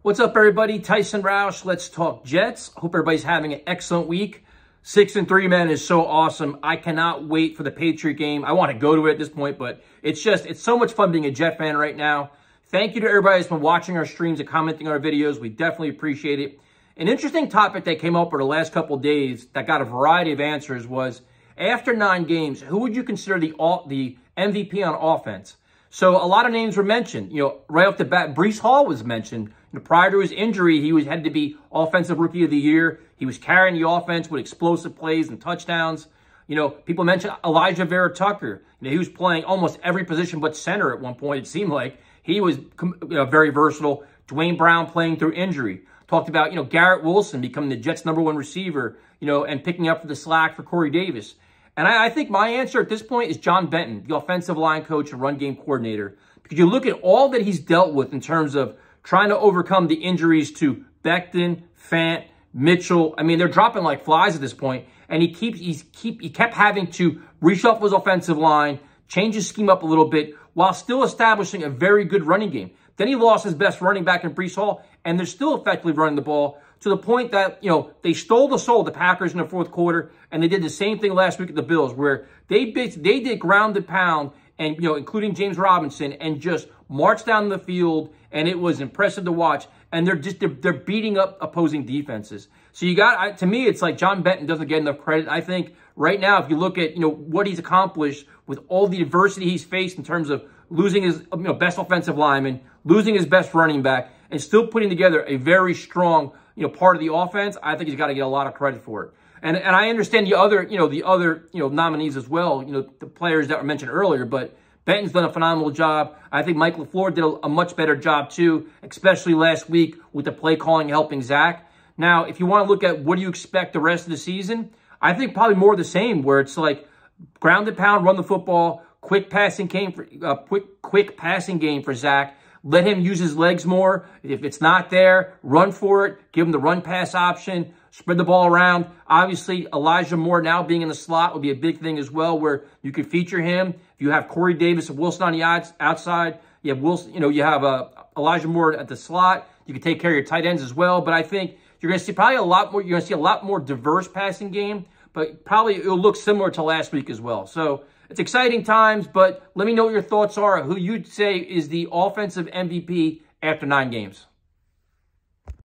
What's up, everybody? Tyson Roush. Let's talk Jets. Hope everybody's having an excellent week. 6-3, man, is so awesome. I cannot wait for the Patriot game. I want to go to it at this point, but it's so much fun being a Jet fan right now. Thank you to everybody that's been watching our streams and commenting on our videos. We definitely appreciate it. An interesting topic that came up over the last couple of days that got a variety of answers was, after 9 games, who would you consider the MVP on offense? So a lot of names were mentioned. Right off the bat, Breece Hall was mentioned. Prior to his injury, he had to be Offensive Rookie of the Year. He was carrying the offense with explosive plays and touchdowns. People mentioned Elijah Vera Tucker. He was playing almost every position but center at one point, it seemed like. He was very versatile. Dwayne Brown playing through injury. Talked about, Garrett Wilson becoming the Jets' #1 receiver, and picking up for the slack for Corey Davis. And I think my answer at this point is John Benton, the offensive line coach and run game coordinator. Because you look at all that he's dealt with in terms of trying to overcome the injuries to Becton, Fant, Mitchell. I mean, they're dropping like flies at this point. And he kept having to reshuffle his offensive line, change his scheme up a little bit, while still establishing a very good running game. Then he lost his best running back in Breece Hall, and they're still effectively running the ball to the point that, they stole the soul of the Packers in the fourth quarter, and they did the same thing last week at the Bills, where they did ground and pound, and, including James Robinson, and just marched down the field, and it was impressive to watch. And they're beating up opposing defenses. So to me, it's like John Benton doesn't get enough credit. I think right now, if you look at, what he's accomplished with all the adversity he's faced in terms of losing his, best offensive lineman, losing his best running back, and still putting together a very strong, part of the offense, I think he's got to get a lot of credit for it. And I understand the other nominees as well, the players that were mentioned earlier, but Benton's done a phenomenal job. I think Mike LaFleur did a much better job too, especially last week with the play calling helping Zach. Now, if you want to look at what do you expect the rest of the season, I think probably more of the same, where it's like ground and pound, run the football, quick passing game for Zach. Let him use his legs more. If it's not there, run for it. Give him the run-pass option. Spread the ball around. Obviously, Elijah Moore now being in the slot will be a big thing as well, where you can feature him. If you have Corey Davis and Wilson on the outside, you have Wilson. You have Elijah Moore at the slot. You can take care of your tight ends as well. But I think you're going to see probably a lot more. You're going to see a lot more diverse passing game. But probably it'll look similar to last week as well. So it's exciting times, but let me know what your thoughts are. Who you'd say is the offensive MVP after 9 games.